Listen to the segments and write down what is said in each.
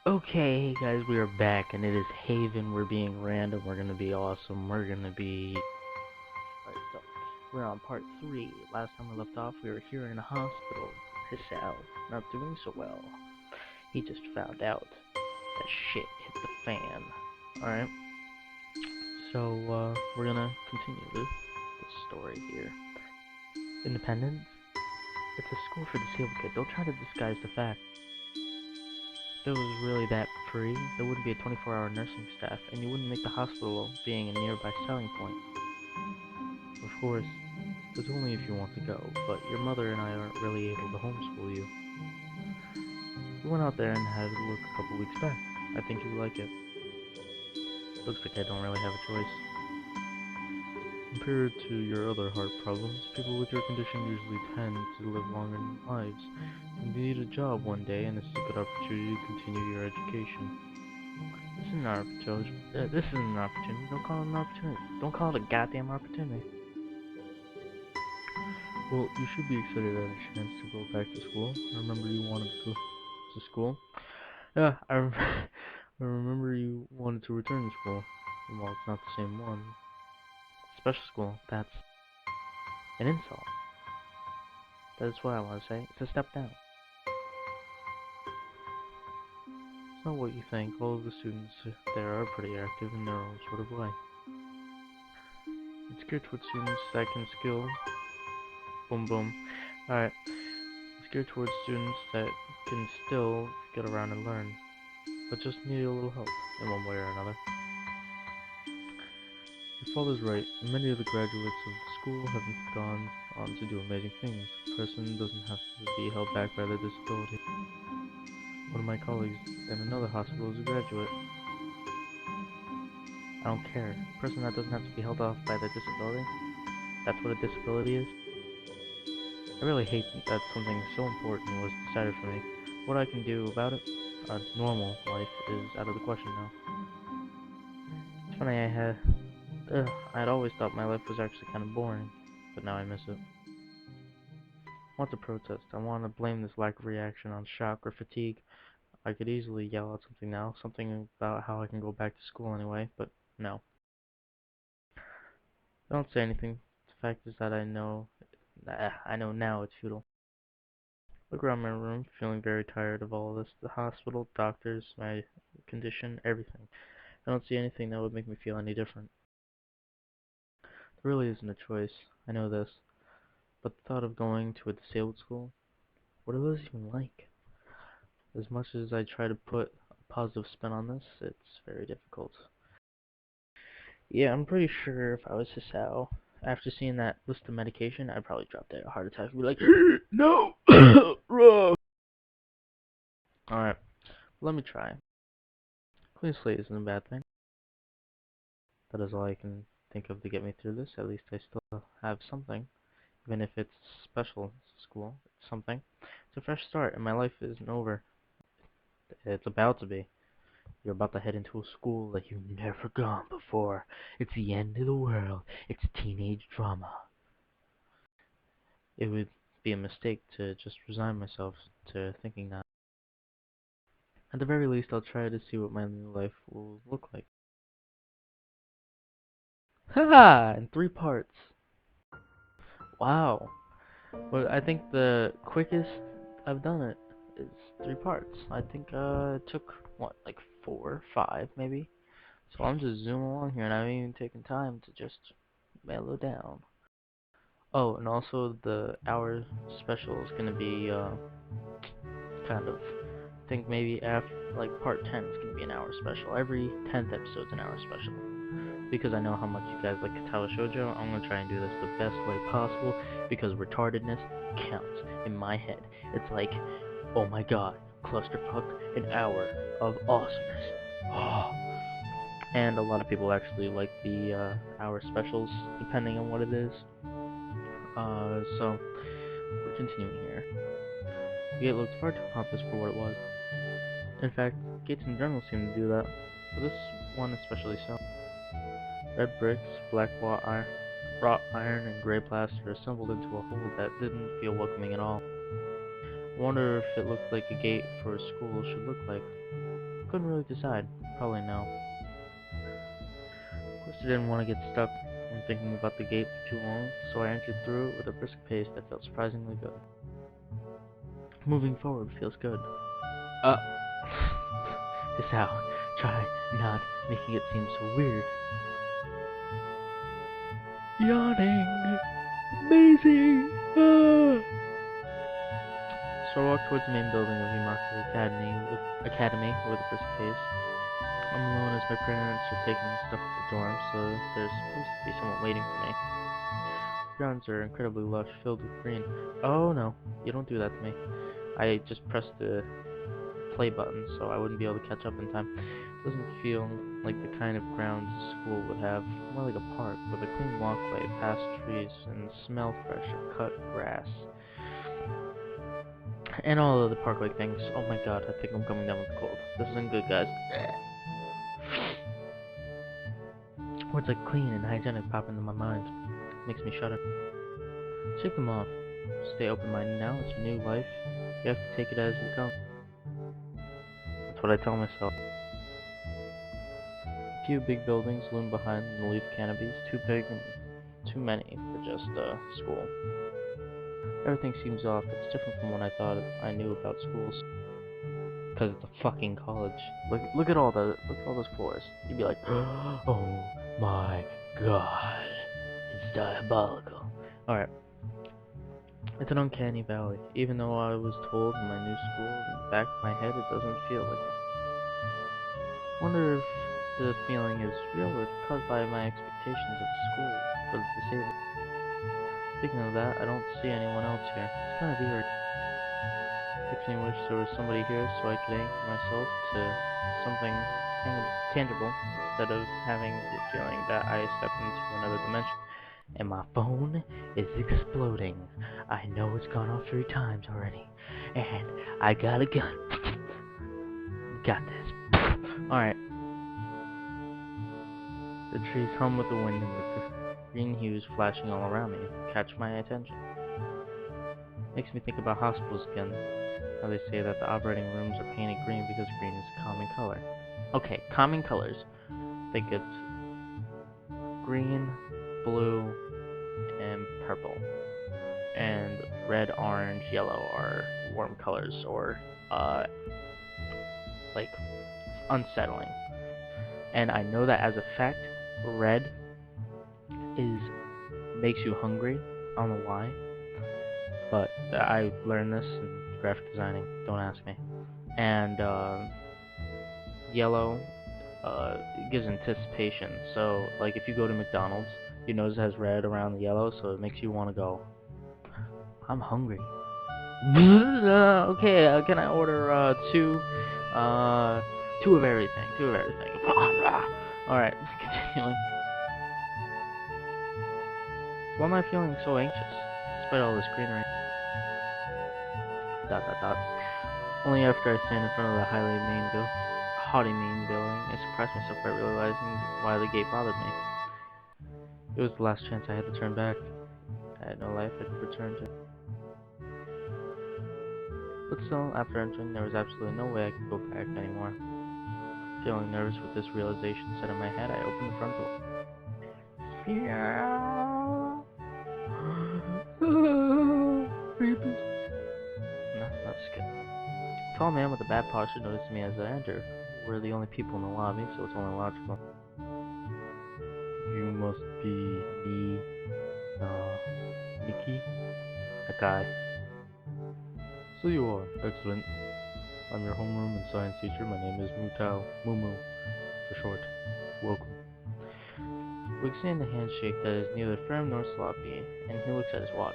Okay, hey guys, we are back, and it is Haven. We're being random. We're gonna be awesome. We're gonna be. Alright, so we're on part 3. Last time we left off, we were here in a hospital. Hisao, not doing so well. He just found out that shit hit the fan. Alright, so we're gonna continue this story here. Independence? It's a school for disabled kids. Don't try to disguise the fact. If it was really that free, there wouldn't be a 24-hour nursing staff, and you wouldn't make the hospital being a nearby selling point. Of course, it's only if you want to go, but your mother and I aren't really able to homeschool you. We went out there and had a look a couple weeks back. I think you would like it. Looks like I don't really have a choice. Compared to your other heart problems, people with your condition usually tend to live longer lives. You need a job one day, and this is a good opportunity to continue your education. This isn't an opportunity. This isn't an opportunity. Don't call it an opportunity. Don't call it a goddamn opportunity. Well, you should be excited at a chance to go back to school. I remember you wanted to go to school. Yeah, I remember you wanted to return to school. Well, it's not the same one. Special school, that's an insult. That's what I want to say. It's a step down. It's not what you think. All of the students there are pretty active in their own sort of way. It's geared towards students that can skill. Boom boom. Alright. It's geared towards students that can still get around and learn, but just need a little help in one way or another. Your father's right, and many of the graduates of the school have gone on to do amazing things. A person doesn't have to be held back by their disability. One of my colleagues in another hospital is a graduate. I don't care. A person that doesn't have to be held off by their disability? That's what a disability is? I really hate that something so important was decided for me. What I can do about it? A normal life is out of the question now. It's funny, I had always thought my life was actually kind of boring, but now I miss it. I want to protest. I want to blame this lack of reaction on shock or fatigue. I could easily yell out something now, something about how I can go back to school anyway, but no. I don't say anything. The fact is that I know now it's futile. Look around my room, feeling very tired of all this. The hospital, doctors, my condition, everything. I don't see anything that would make me feel any different. There really isn't a choice. I know this. But the thought of going to a disabled school, what are those even like? As much as I try to put a positive spin on this, it's very difficult. Yeah, I'm pretty sure if I was Hisao, after seeing that list of medication, I'd probably drop dead a heart attack and be like, no! Alright, let me try. Clean slate isn't a bad thing. That is all I can think of to get me through this. At least I still have something. Even if it's special school, it's something. It's a fresh start, and my life isn't over. It's about to be. You're about to head into a school that you've never gone before. It's the end of the world. It's teenage drama. It would be a mistake to just resign myself to thinking that. At the very least, I'll try to see what my new life will look like. Haha! In 3 parts. Wow. Well, I think the quickest I've done it is 3 parts. I think it took, what, like 4, 5 maybe? So I'm just zooming along here and I haven't even taken time to just mellow down. Oh, and also the hour special is gonna be kind of, I think maybe after like part 10 is gonna be an hour special. Every 10th episode's an hour special. Because I know how much you guys like Katawa Shoujo, I'm gonna try and do this the best way possible because retardedness counts in my head. It's like, oh my god, clusterfuck, an hour of awesomeness. Oh. And a lot of people actually like the hour specials, depending on what it is. So we're continuing here. The gate looked far too pompous for what it was. In fact, gates in general seem to do that, but this one especially so. Red bricks, black wrought iron, and gray plaster assembled into a whole that didn't feel welcoming at all. I wonder if it looked like a gate for a school should look like. Couldn't really decide. Probably no. Of course, I didn't want to get stuck in thinking about the gate for too long, so I entered through it with a brisk pace that felt surprisingly good. Moving forward feels good. This how. Try not making it seem so weird. Yawning. Amazing. So I walk towards the main building of Himaku Academy with a brisk pace. I'm alone as my parents are taking stuff at the dorm, so there's supposed to be someone waiting for me. The grounds are incredibly lush, filled with green. Oh no, you don't do that to me. I just pressed the play button, so I wouldn't be able to catch up in time. It doesn't feel like the kind of grounds a school would have, more like a park with a clean walkway past trees and smell fresh of cut grass. And all of the park-like things. Oh my god, I think I'm coming down with the cold. This isn't good, guys. Words like clean and hygienic pop into my mind. Makes me shudder. Shake them off. Stay open-minded now. It's a new life. You have to take it as it comes. That's what I tell myself. A few big buildings loom behind the leaf canopies. Too big and too many for just school. Everything seems off. It's different from what I thought I knew about schools. Because it's a fucking college. Look at all those floors. You'd be like, oh my god, it's diabolical. Alright. It's an uncanny valley. Even though I was told in my new school, in the back of my head, it doesn't feel like it. Wonder if the feeling is real or caused by my expectations of school for the disabled. Speaking of that, I don't see anyone else here. It's kind of weird. Makes me wish there was somebody here so I could anchor myself to something tangible instead of having the feeling that I stepped into another dimension. And my phone is exploding. I know it's gone off 3 times already. And I got a gun. Got this. Alright. The trees hum with the wind and the green hues flashing all around me catch my attention. Makes me think about hospitals again. How they say that the operating rooms are painted green because green is a common color. Okay, common colors. I think it's green, blue, and purple. And red, orange, yellow are warm colors, or like unsettling. And I know that as a fact, red makes you hungry. I don't know why, but I learned this in graphic designing. Don't ask me. And yellow gives anticipation. So, like, if you go to McDonald's, your nose has red around the yellow, so it makes you want to go, I'm hungry. Okay, can I order 2 of everything? 2 of everything. Alright, continuing. Why am I feeling so anxious, despite all this greenery? ... Only after I stand in front of the haughty main building, I surprise myself by realizing why the gate bothered me. It was the last chance I had to turn back. I had no life I could return to. But still, after entering, there was absolutely no way I could go back anymore. Feeling nervous with this realization set in my head, I opened the front door. No, that's good. A tall man with a bad posture noticed me as I entered. We're the only people in the lobby, so it's only logical. You must be Nikki? That guy. So you are. Excellent. I'm your homeroom and science teacher. My name is Mumu, for short. Welcome. We extend a handshake that is neither firm nor sloppy, and he looks at his watch.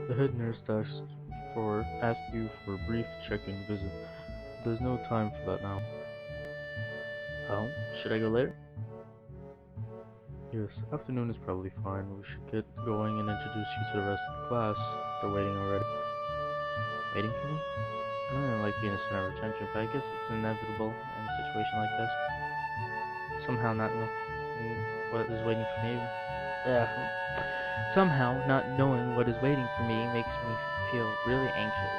The head nurse asked you for a brief check-in visit. There's no time for that now. Oh, should I go later? Yes, afternoon is probably fine. We should get going and introduce you to the rest of the class. They're waiting already. Waiting for me? I don't really like being a center of attention, but I guess it's inevitable in a situation like this. Somehow not knowing what is waiting for me. Somehow not knowing what is waiting for me makes me feel really anxious.